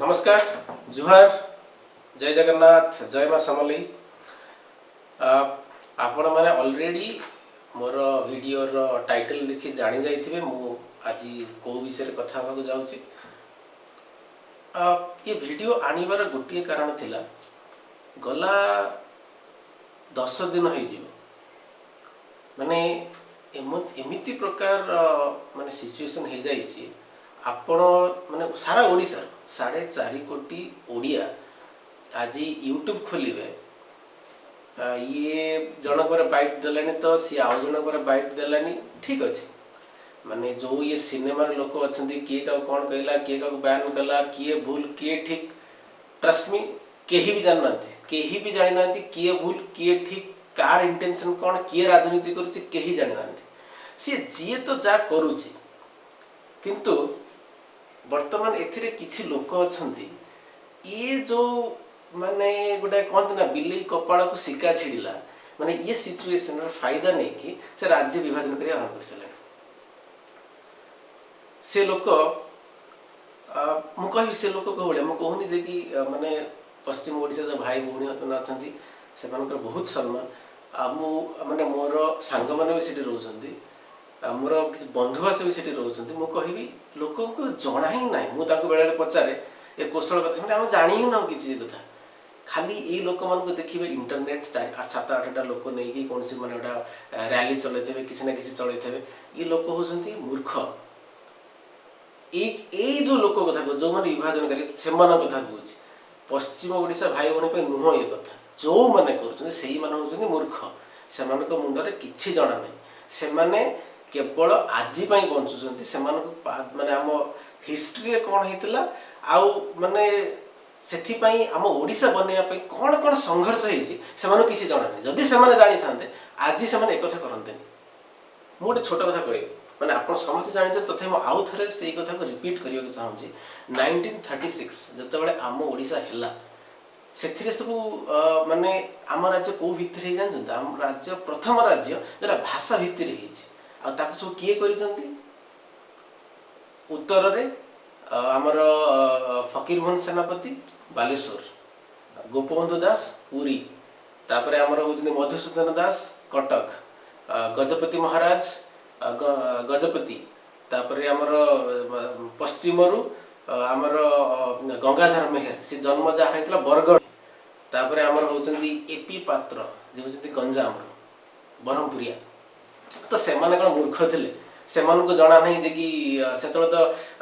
नमस्कार जुहार जय जगन्नाथ जय माँ समली आपण मैंने ऑलरेडी मोर वीडियो रो टाइटल देखि जानी जाइथिबे मु आज को विषय कथा होगा जाउची। ये वीडियो आनिबार गोटे कारण थिला गला 10 दिन हो माने एमिति प्रकार माने सिचुएशन हो जाइए आपण माने सारा ओडिसा 4.5 कोटी ओडिया आज यूट्यूब खोलिबे ये जनक बाइट देलानी तो सी आउ जनक बाइट देलानी ठीक अच्छे माने जो ये सिनेमार लोक अच्छा किए क्या कौन कहला किए क्या बैन कला किए भूल किए ठीक ट्रस्ट मी केही भी जान केही भी जानी ना किए भूल किए ठीक कार इंटेंशन कौन किए राजनीति करुच्ची केही जानी ना सी जी तो जा करुच्ची किंतु वर्तमान एथिरे किछि लोक अछंती ये जो माने गोटे कहते ना बिल्ली कपाल को सिक्का छिड़िला माने ये सिचुएशन फायदा नहीं कि से राज्य विभाजन कर आरंभ कर सारे से लोक मुझे से लोक कहूँ मुझे कहूनी जे कि माने पश्चिम ओडिशा जो भाई भौणी अच्छा से बहुत सम्मान माने मोर सांग मैंने भी सीटी रोचंती मोर किसी बंधुआस भी सीटी रोचंती मु कहबी लोक जना ही ना मुझे बेले पचारे ए कौशल कथा आम जानी ही ना किसी कथा खाली ये लोक मान देखिए इंटरनेट 7-8टा लोक नहीं कौन सी मैंने गोटा रैली चलते किसी ना किसी चलते ये लोक होती मूर्ख ये जो लोक कथा कह जो मैंने विभाजन कर कथा कहूँ पश्चिम ओडिशा भाई भौणी नुह ये कथा जो मैंने कर मूर्ख से मुंडे किसी जना नहीं से केवल आज बंचुंट से माने आम हिस्ट्री कौन होता आउ माने से आम ओडिशा बनवाई कौन कौन संघर्ष होती किसी जना नहीं जदि से जानी था आज से एक कथा करते मुझे छोट कथा कह मैंने आप समझते जानते तथा मुझे आउ थे से कथा को रिपीट करने चाहूँगी 1936 जिते आम ओडिशा है से सब माने आम राज्य कौ भित्ति जानते आम राज्य प्रथम राज्य जोटा भाषा भित्ति सब किए कर उत्तर रे आमर फकीर मोहन सेनापति बालेश्वर गोपबंधु दास पुरी तापर आमर होउछन मधुसूदन दास कटक गजपति महाराज गजपति तापर आमर पश्चिमरु आमर गंगाधर मेहर से जन्म जहाँ होता बरगढ़ तापर आमर होउछन एपी पात्र जे होउछन गंजाम ब्रह्मपुरिया तो से कौन मूर्ख थे से जना नहीं जे कि से तो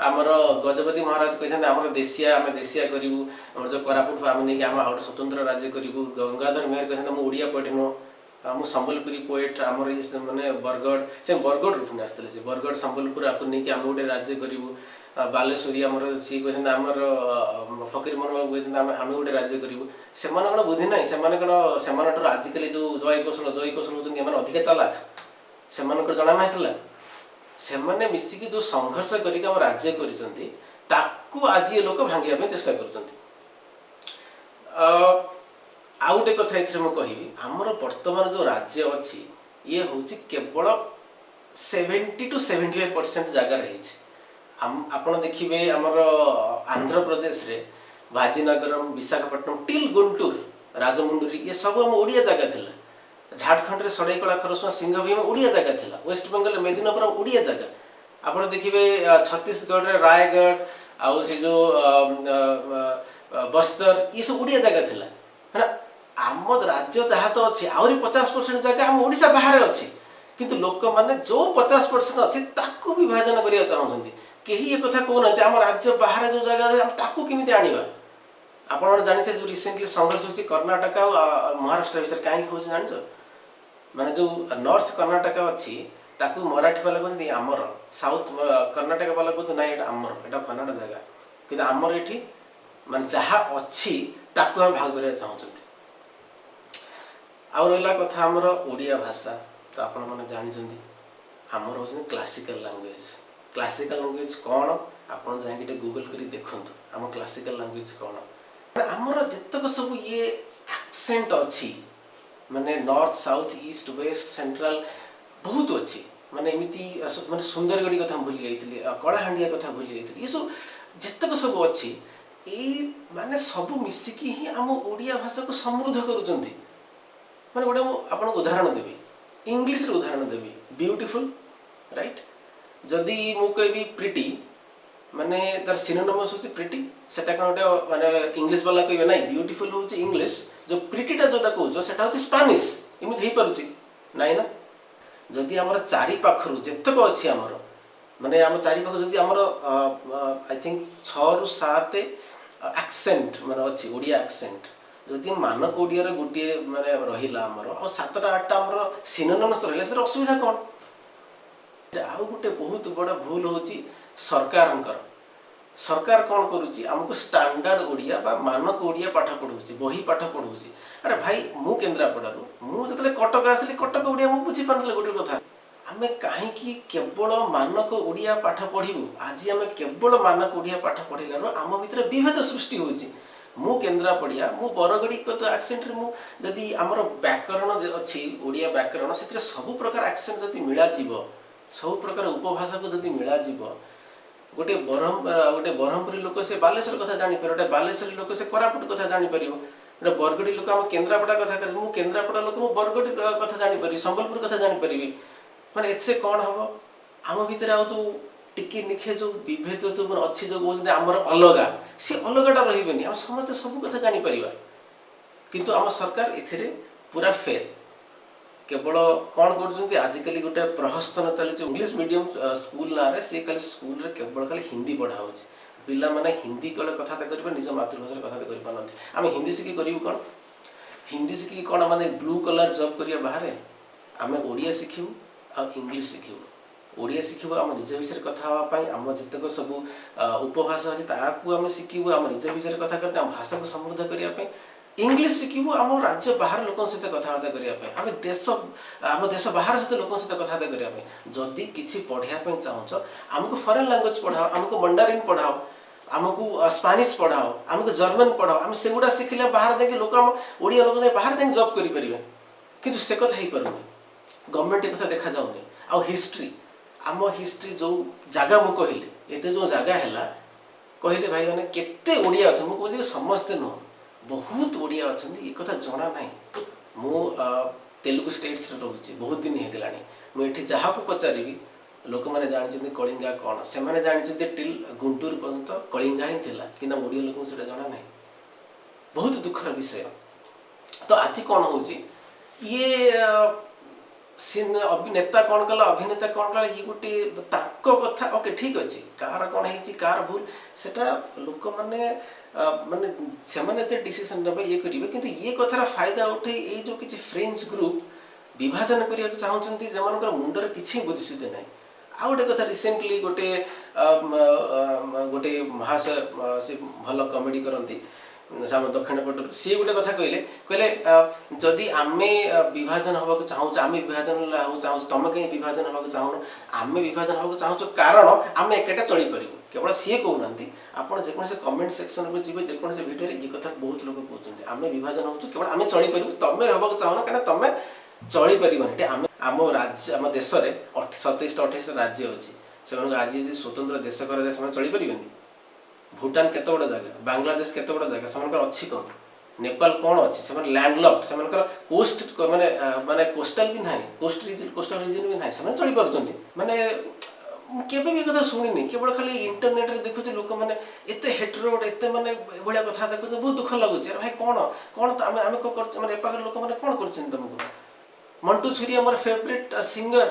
आमर गजपति महाराज कहते आम देशिया आम देशिया करूँ आम जो कोरापुट आम नहीं आम गोटे स्वतंत्र राज्य करूँ गंगाधर मेहर कहते मुझे ओडिया पोएट नुह मु संबलपुरी पोएट आमर माने बरगढ़ से बरगढ़ पुणी आसते से बरगढ़ संबलपुर आपको नहीं आम गोटे राज्य करूँ बालेश्वरी आमर सी कहते आमर फकीर मोहन बाबू कहते आम गोटे राज्य करूँ से कौन बुद्धि ना से आजिकल जो जय कौशल होती अधिका चालाक से जना ना से मिसिकी जो संघर्ष करके आम राज्य कर आज ये लोक भांगा चेष्टा कर आउ गोटे कथा ये मुझे आमर वर्तमान जो राज्य अच्छी ये हूँ केवल 70 to 75% जगार आपड़ देखिए आमर आंध्र प्रदेश रे भाजीनगरम विशाखापट्टनम टिल गुंटूर राजमुंडरी ये सब आम ओडिया जगह थिला झारखंड रे सड़ईकला खरसुआ सिंहभीम ओडिया जगह थिला वेस्ट बेंगल मेदिनीपुरम ओडिया जगह आप देखिए छत्तीसगढ़ रे रायगढ़ आउ से जो बस्तर ये सब ओडिया जगह थिला है आम राज्य जहाँ तो अच्छी आहरी 50% जगह आम ओडिशा बाहर अच्छी किंतु लोक मैंने जो 50% अच्छी ताकू विभाजन करने चाहते कहीं ये कथा कहना आम राज्य बाहर जो जगह ताकू केमी आनिबा आप जानते जो रिसेंटली संघर्ष होची कर्नाटक और महाराष्ट्र विषय कहीं हो जान माने जो नॉर्थ कर्नाटक अच्छी ताकू मराठी वाला कहते आमर साउथ कर्नाटक वाला कहते ना ये आमर एटा कर्नाटक जगह कि आमर ये माने जहाँ अच्छी ताकू हम भाग करने चाहते आउ रहा कथा आमर ओडिया भाषा तो आप जानते आमर हो क्लासिकल लैंग्वेज कौन आप जाए गूगल कर देखूँ आम क्लासिकल लैंग्वेज कौन आमर जितक सब ये एक्सेंट अच्छी माने north south east west central बहुत अच्छी माने एमती माने सुंदरगढ़ी कथा भूली जाइए कलाहांडिया कथा भूली जाइए ये सब जितक सब अच्छी ଏଇ ମାନେ ସବୁ ମିଶିକି ହିଁ ଆମ ଓଡ଼ିଆ ଭାଷାକୁ ସମୃଦ୍ଧ କରୁଛନ୍ତି। ମାନେ ଗୋଟେ ମୁଁ ଆପଣଙ୍କୁ ଉଦାହରଣ ଦେବି, ଇଂଲିଶରେ ଉଦାହରଣ ଦେବି, ବ୍ୟୁଟିଫୁଲ୍, ରାଇଟ୍? ଯଦି ମୁଁ କହିବି ପ୍ରିଟି, ମାନେ ତାର ସିନୋନିମସ୍ ହେଉଛି ପ୍ରିଟି, ସେଟା କ'ଣ ଗୋଟେ ମାନେ ଇଂଲିଶ ବାଲା କହିବେ ନାଇଁ ବ୍ୟୁଟିଫୁଲ୍ ହେଉଛି ଇଂଲିଶ, ଯେଉଁ ପ୍ରିଟିଟା ଯେଉଁଟା କହୁଛ ସେଟା ହେଉଛି ସ୍ପାନିଶ। ଏମିତି ହେଇପାରୁଛି ନାଇଁ ନା? ଯଦି ଆମର ଚାରି ପାଖରୁ ଯେତେକ ଅଛି ଆମର, ମାନେ ଆମ ଚାରିପାଖ ଯଦି ଆମର ଆଇ ଥିଙ୍କ 6ରୁ 7 ଆକ୍ସେଣ୍ଟ ମାନେ ଅଛି ଓଡ଼ିଆ ଆକ୍ସେଣ୍ଟ, ଯଦି ମାନକ ଓଡ଼ିଆରେ ଗୋଟିଏ ମାନେ ରହିଲା ଆମର ଆଉ 7ଟା 8ଟା ଆମର ସିନୋନିମସ୍ ରହିଲା, ସେଟା ଅସୁବିଧା କ'ଣ? ଆଉ ଗୋଟେ ବହୁତ ବଡ଼ ଭୁଲ ହେଉଛି ସରକାରଙ୍କର। ସରକାର କ'ଣ କରୁଛି, ଆମକୁ ଷ୍ଟାଣ୍ଡାର୍ଡ ଓଡ଼ିଆ ବା ମାନକ ଓଡ଼ିଆ ପାଠ ପଢ଼ଉଛି, ବହି ପାଠ ପଢ଼ଉଛି। ଆରେ ଭାଇ, ମୁଁ କେନ୍ଦ୍ରାପଡ଼ାରୁ, ମୁଁ ଯେତେବେଳେ କଟକ ଆସିଲି କଟକ ଓଡ଼ିଆ ମୁଁ ବୁଝିପାରୁନଥିଲି ଗୋଟେ କଥା। ଆମେ କାହିଁକି କେବଳ ମାନକ ଓଡ଼ିଆ ପାଠ ପଢ଼ିବୁ? ଆଜି ଆମେ କେବଳ ମାନକ ଓଡ଼ିଆ ପାଠ ପଢ଼ିଲାରୁ ଆମ ଭିତରେ ବିଭେଦ ସୃଷ୍ଟି ହେଉଛି। ମୁଁ କେନ୍ଦ୍ରାପଡ଼ିଆ, ମୁଁ ବରଗଡ଼ିଗତ ଆକ୍ସେଣ୍ଟରେ, ମୁଁ ଯଦି ଆମର ବ୍ୟାକରଣ ଅଛି ଓଡ଼ିଆ ବ୍ୟାକରଣ, ସେଥିରେ ସବୁ ପ୍ରକାର ଆକ୍ସେଣ୍ଟ ଯଦି ମିଳାଯିବ, ସବୁ ପ୍ରକାର ଉପଭାଷାକୁ ଯଦି ମିଳାଯିବ, ଗୋଟେ ବ୍ରହ୍ମପୁରୀ ଲୋକ ସେ ବାଲେଶ୍ୱର କଥା ଜାଣିପାରିବ, ଗୋଟେ ବାଲେଶ୍ୱରୀ ଲୋକ ସେ କୋରାପୁଟ କଥା ଜାଣିପାରିବ, ଗୋଟେ ବରଗଡ଼ି ଲୋକ ଆମ କେନ୍ଦ୍ରାପଡ଼ା କଥା କହିବ, ମୁଁ କେନ୍ଦ୍ରାପଡ଼ା ଲୋକ ମୁଁ ବରଗଡ଼ି କଥା ଜାଣିପାରିବି, ସମ୍ବଲପୁର କଥା ଜାଣିପାରିବି। ମାନେ ଏଥିରେ କ'ଣ ହେବ, ଆମ ଭିତରେ ଆଉ ଯେଉଁ ଟିକେ ନିଖେ ଯେଉଁ ବିଭେଦ ଯେଉଁ ଅଛି, ଯେଉଁ କହୁଛନ୍ତି ଆମର ଅଲଗା, ସେ ଅଲଗାଟା ରହିବେନି, ଆମେ ସମସ୍ତେ ସବୁ କଥା ଜାଣିପାରିବା। କିନ୍ତୁ ଆମ ସରକାର ଏଥିରେ ପୁରା ଫେଲ୍। କେବଳ କ'ଣ କରୁଛନ୍ତି, ଆଜିକାଲି ଗୋଟେ ପ୍ରହସନ ଚାଲିଛି ଇଂଲିଶ ମିଡ଼ିୟମ୍ ସ୍କୁଲ ନାଁରେ, ସେ ଖାଲି ସ୍କୁଲରେ କେବଳ ଖାଲି ହିନ୍ଦୀ ପଢ଼ା ହେଉଛି। ପିଲାମାନେ ହିନ୍ଦୀ କଲେ କଥାବାର୍ତ୍ତା କରିବେ, ନିଜ ମାତୃଭାଷାରେ କଥାବାର୍ତ୍ତା କରିପାରୁନାହାନ୍ତି। ଆମେ ହିନ୍ଦୀ ଶିଖି କରିବୁ କ'ଣ? ହିନ୍ଦୀ ଶିଖିକି କ'ଣ ମାନେ ବ୍ଲୁ କଲର୍ ଜବ୍ କରିବା ବାହାରେ? ଆମେ ଓଡ଼ିଆ ଶିଖିବୁ ଆଉ ଇଂଲିଶ ଶିଖିବୁ। ଓଡ଼ିଆ ଶିଖିବୁ ଆମ ନିଜ ବିଷୟରେ କଥା ହେବା ପାଇଁ, ଆମ ଯେତେକ ସବୁ ଉପଭାଷା ଅଛି ତାହାକୁ ଆମେ ଶିଖିବୁ, ଆମ ନିଜ ବିଷୟରେ କଥା କରିବା, ଆମ ଭାଷାକୁ ସମୃଦ୍ଧ କରିବା ପାଇଁ। ଇଂଲିଶ ଶିଖିବୁ ଆମ ରାଜ୍ୟ ବାହାର ଲୋକଙ୍କ ସହିତ କଥାବାର୍ତ୍ତା କରିବା ପାଇଁ, ଆମ ଦେଶ ବାହାର ସହିତ ଲୋକଙ୍କ ସହିତ କଥାବାର୍ତ୍ତା କରିବା ପାଇଁ। ଯଦି କିଛି ପଢ଼ିବା ପାଇଁ ଚାହୁଁଛ, ଆମକୁ ଫରେନ୍ ଲାଙ୍ଗୁଏଜ୍ ପଢ଼ାଅ, ଆମକୁ ମଣ୍ଡାରିନ୍ ପଢ଼ାଅ, ଆମକୁ ସ୍ପାନିଶ ପଢ଼ାଅ, ଆମକୁ ଜର୍ମାନ ପଢ଼ାଅ। ଆମେ ସେଗୁଡ଼ା ଶିଖିଲେ ବାହାର ଯାଇକି ଲୋକ, ଆମ ଓଡ଼ିଆ ଲୋକ ଯାଇ ବାହାର ଯାଇକି ଜବ୍ କରିପାରିବେ। କିନ୍ତୁ ସେ କଥା ହେଇପାରୁନି, ଗଭର୍ଣ୍ଣମେଣ୍ଟ ଏ କଥା ଦେଖାଯାଉନି। ଆଉ ହିଷ୍ଟ୍ରି, ଆମ ହିଷ୍ଟ୍ରି ଯେଉଁ ଜାଗା ମୁଁ କହିଲି, ଏତେ ଯେଉଁ ଜାଗା ହେଲା କହିଲେ ଭାଇମାନେ କେତେ ଓଡ଼ିଆ ଅଛନ୍ତି, ମୁଁ କହୁଛି ସମସ୍ତେ ନୁହଁ, ବହୁତ ଓଡ଼ିଆ ଅଛନ୍ତି, ଏ କଥା ଜଣା ନାହିଁ। ମୁଁ ତେଲୁଗୁ ଷ୍ଟେଟ୍ସରେ ରହୁଛି, ବହୁତ ଦିନ ହେଇଗଲାଣି। ମୁଁ ଏଠି ଯାହାକୁ ପଚାରିବି, ଲୋକମାନେ ଜାଣିଛନ୍ତି କଳିଙ୍ଗା କ'ଣ, ସେମାନେ ଜାଣିଛନ୍ତି ଟିଲ୍ ଗୁଣ୍ଟୁର ପର୍ଯ୍ୟନ୍ତ କଳିଙ୍ଗା ହିଁ ଥିଲା, କିନ୍ତୁ ଓଡ଼ିଆ ଲୋକଙ୍କୁ ସେଇଟା ଜଣା ନାହିଁ। ବହୁତ ଦୁଃଖର ବିଷୟ। ତ ଆଜି କ'ଣ ହେଉଛି, ଇଏ ଅଭିନେତା କ'ଣ କଲା, ଅଭିନେତା କ'ଣ କଲା, ଇଏ ଗୋଟେ ତାଙ୍କ କଥା, ଓକେ ଠିକ୍ ଅଛି, କାହାର କ'ଣ ହେଇଛି, କାହାର ଭୁଲ, ସେଟା ଲୋକମାନେ ମାନେ ସେମାନେ ଏତେ ଡିସିସନ୍ ନେବେ, ଇଏ କରିବେ। କିନ୍ତୁ ଇଏ କଥାର ଫାଇଦା ଉଠେଇ ଏଇ ଯେଉଁ କିଛି ଫ୍ରେଣ୍ଡସ୍ ଗ୍ରୁପ୍ ବିଭାଜନ କରିବାକୁ ଚାହୁଁଛନ୍ତି, ଯେମାନଙ୍କର ମୁଣ୍ଡରେ କିଛି ବୁଦ୍ଧିଶୁଦ୍ଧି ନାହିଁ। ଆଉ ଗୋଟେ କଥା, ରିସେଣ୍ଟଲି ଗୋଟେ ମହାଶୟ, ସେ ଭଲ କମେଡ଼ି କରନ୍ତି, ଆମ ଦକ୍ଷିଣ ପଟରୁ, ସିଏ ଗୋଟେ କଥା କହିଲେ ଯଦି ଆମେ ବିଭାଜନ ହେବାକୁ ଚାହୁଁଛୁ, ଆମେ ବିଭାଜନ ହେବାକୁ ଚାହୁଁଛୁ, ତମେ କାହିଁ ବିଭାଜନ ହେବାକୁ ଚାହୁଁନ? ଆମେ ବିଭାଜନ ହେବାକୁ ଚାହୁଁଛୁ କାରଣ ଆମେ ଏକାଟା ଚଳିପାରିବୁ। କେବଳ ସିଏ କହୁନାହାନ୍ତି, ଆପଣ ଯେକୌଣସି କମେଣ୍ଟ ସେକ୍ସନକୁ ଯିବେ, ଯେକୌଣସି ଭିଡ଼ିଓରେ ଏ କଥା ବହୁତ ଲୋକ କହୁଛନ୍ତି, ଆମେ ବିଭାଜନ ହେଉଛୁ କେବଳ ଆମେ ଚଳିପାରିବୁ, ତମେ ହେବାକୁ ଚାହୁଁନ କାରଣ ତମେ ଚଳିପାରିବନି। ଏଠି ଆମ ରାଜ୍ୟ, ଆମ ଦେଶରେ 27ଟା 28ଟା ରାଜ୍ୟ ଅଛି, ସେମାନଙ୍କୁ ଆଜି ଯଦି ସ୍ୱତନ୍ତ୍ର ଦେଶ କରାଯାଏ, ସେମାନେ ଚଳିପାରିବେନି? ଭୁଟାନ କେତେ ବଡ଼ ଜାଗା, ବାଂଲାଦେଶ କେତେ ବଡ଼ ଜାଗା, ସେମାନଙ୍କର ଅଛି କ'ଣ? ନେପାଳ କ'ଣ ଅଛି? ସେମାନେ ଲ୍ୟାଣ୍ଡଲକ୍, ସେମାନଙ୍କର କୋଷ୍ଟ ମାନେ କୋଷ୍ଟାଲ ବି ନାହିଁ, କୋଷ୍ଟାଲ ରିଜିନ୍ ବି ନାହିଁ, ସେମାନେ ଚଳିପାରୁଛନ୍ତି। ମାନେ ମୁଁ କେବେ ବି କଥା ଶୁଣିନି, କେବଳ ଖାଲି ଇଣ୍ଟରନେଟ୍ରେ ଦେଖୁଛି ଲୋକମାନେ ଏତେ ହେଟ୍ରୋଡ୍, ଏତେ ମାନେ ଏଭଳିଆ କଥା ଦେଖୁଛନ୍ତି, ବହୁତ ଦୁଃଖ ଲାଗୁଛି। ଆରେ ଭାଇ କ'ଣ ତ ଆମେ କ'ଣ କରୁଛୁ, ମାନେ ଏ ପାଖରେ ଲୋକମାନେ କ'ଣ କରୁଛନ୍ତି ତମକୁ? ମଣ୍ଟୁ ଛୁରିଆ ମୋର ଫେଭରେଟ୍ ସିଙ୍ଗର,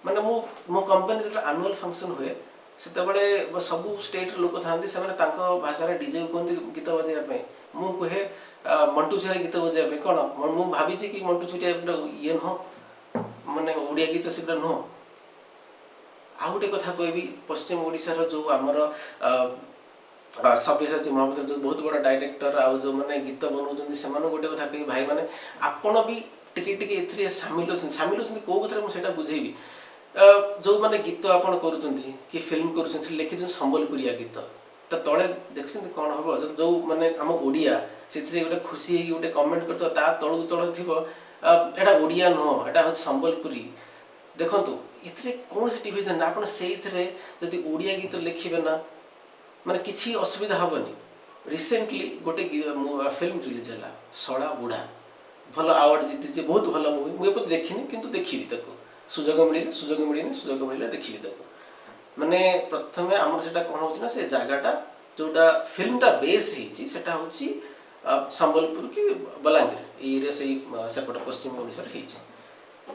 ମାନେ ମୋ କମ୍ପାନୀ ଯେତେବେଳେ ଆନୁଆଲ୍ ଫଙ୍କସନ୍ ହୁଏ, ସେତେବେଳେ ସବୁ ଷ୍ଟେଟ୍ର ଲୋକ ଥାଆନ୍ତି, ସେମାନେ ତାଙ୍କ ଭାଷାରେ ଡିଜେକୁ କୁହନ୍ତି ଗୀତ ବଜାଇବା ପାଇଁ। ମୁଁ କୁହେ ମଣ୍ଟୁ ଛୁରିଆ ଗୀତ ବଜାଇବା ପାଇଁ। କ'ଣ ମୁଁ ଭାବିଛି କି ମଣ୍ଟୁ ଛୁରିଆ ଇଏ ନୁହଁ, ମାନେ ଓଡ଼ିଆ ଗୀତ ସେଗୁଡ଼ା ନୁହଁ। ଆଉ ଗୋଟେ କଥା କହିବି, ପଶ୍ଚିମ ଓଡ଼ିଶାର ଯେଉଁ ଆମର ସବ୍ୟସାଚୀ ମହାପାତ୍ର, ଯେଉଁ ବହୁତ ବଡ଼ ଡାଇରେକ୍ଟର, ଆଉ ଯେଉଁମାନେ ଗୀତ ବନାଉଛନ୍ତି, ସେମାନଙ୍କୁ ଗୋଟେ କଥା କହିବି, ଭାଇମାନେ ଆପଣ ବି ଟିକେ ଟିକେ ଏଥିରେ ସାମିଲ ଅଛନ୍ତି। କେଉଁ କଥାରେ ମୁଁ ସେଇଟା ବୁଝେଇବି। ଯେଉଁମାନେ ଗୀତ ଆପଣ କରୁଛନ୍ତି କି ଫିଲ୍ମ କରୁଛନ୍ତି, ଲେଖିଛନ୍ତି ସମ୍ବଲପୁରିଆ ଗୀତ, ତା ତଳେ ଦେଖୁଛନ୍ତି କ'ଣ ହେବ, ଯେଉଁ ମାନେ ଆମ ଓଡ଼ିଆ ସେଥିରେ ଗୋଟେ ଖୁସି ହେଇକି ଗୋଟେ କମେଣ୍ଟ କରିଥିବ, ତା ତଳକୁ ତଳ ଥିବ ଏଇଟା ଓଡ଼ିଆ ନୁହଁ, ଏଇଟା ହେଉଛି ସମ୍ବଲପୁରୀ। ଦେଖନ୍ତୁ, ଏଥିରେ କୌଣସି ଡିଭିଜନ୍ ନାହିଁ। ଆପଣ ସେଇଥିରେ ଯଦି ଓଡ଼ିଆ ଗୀତ ଲେଖିବେ ନା, ମାନେ କିଛି ଅସୁବିଧା ହେବନି। रिसेंटली गोटे फिल्म रिलीज है सड़ा बुढ़ा भल आवार्ड जीति बहुत भल मुवी मुझे देखनी किंतु देखी सुजोग मिले देखी माने प्रथमे आम से कौन हो से जगटा जोटा फिल्मटा बेस होटा हूँ संबलपुर कि बलांगीर ये सेपट पश्चिम ओडिशा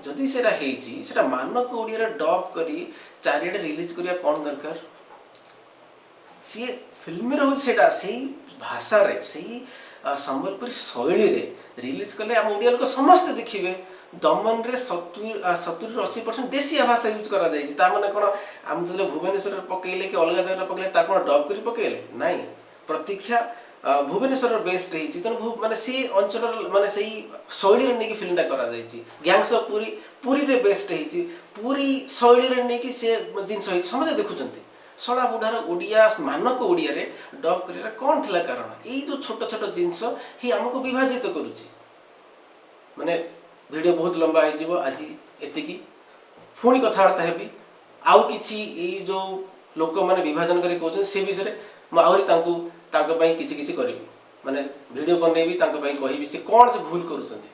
जदि सेटा मानक ओडिया डब कर चारिड़े रिलीज करिया कौन दरकार सी फिल्म रोटा से भाषा रे से संबलपुरी शैली रे रिलीज कले आम ओडिया लोक समस्ते देखिए दमन रे 70-80% देशी भाषा यूज करा जाइछि ता माने कोन आम जले भुवनेश्वर पकेले कि अलग जगह पकेले ता कोन डब करी पकेले नाही प्रतीक्षा भुवनेश्वर बेस्ट रही तेणु माने से अंचल माने से शैली रे नेकी फिल्मटा करा जाइछि गैंग्स ऑफ पुरी पुरी रे बेस्ट रही पुरी शैली रे नेकी से जिंस समझ देखुचंती सड़ा बुढ़ार ओडिया मानक ओडिया रे डब करिया कौन थिला कारण यही जो छोट छोट जिनस ही आमको विभाजित करुच्ची माने वीडियो बहुत लंबा हो आज एतिकी पुणी कथबार्ता हेबी आउ किछि जो लोक माने विभाजन करी कहउछन से विषय में आहरी किछि किछि करिवि माने वीडियो बनैबी कहबी से कौन से भूल करूछंती।